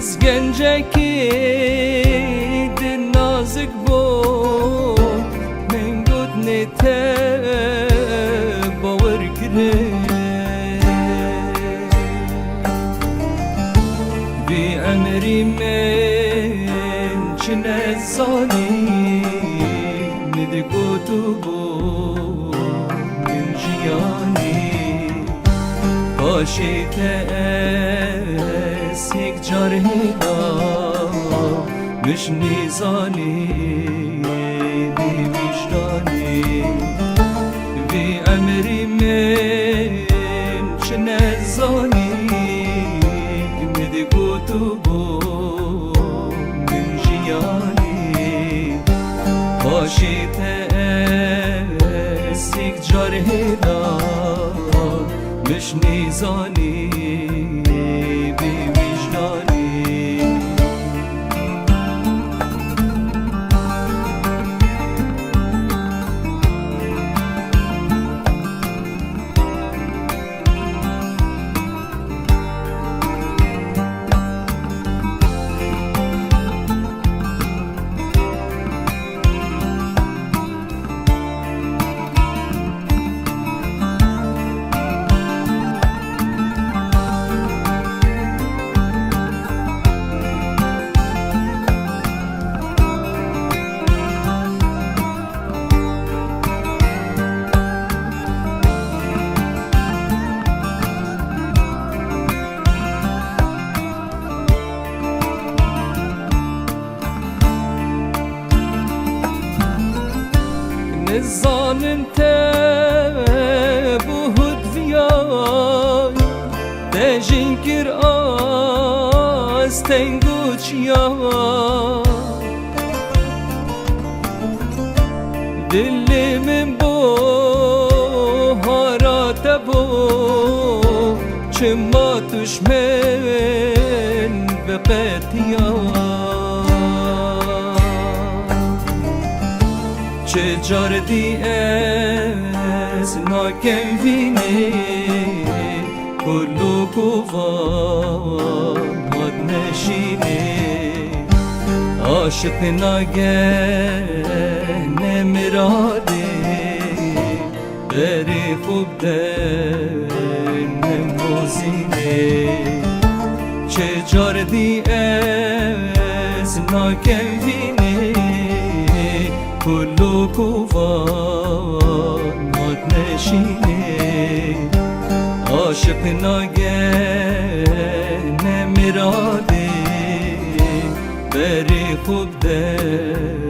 گنجکی دل نازک بود من گود نیته باور کرده بی امری من چه نزانی ندگو تو بود من جیانی باشی تس یک جاره مش نیزانی بی وجدانی بی امری من چه نزانی میدگو تو بود من جیانی باشی تس یک جاره مش نیزانی بی وجدانی نزانن ته بود ویای دژین کر آستنگو چیا دل من بو هارات بو چما توش من بقتیا چه جاردی از ناکم وینه کلو کوان مد نشینه عاشق ناگه نمیراده بری خوب نموزینه چه جاردی از ناکم وینه کلو کوان مد نشینه عاشق ناگه نمیراده بری خوب ده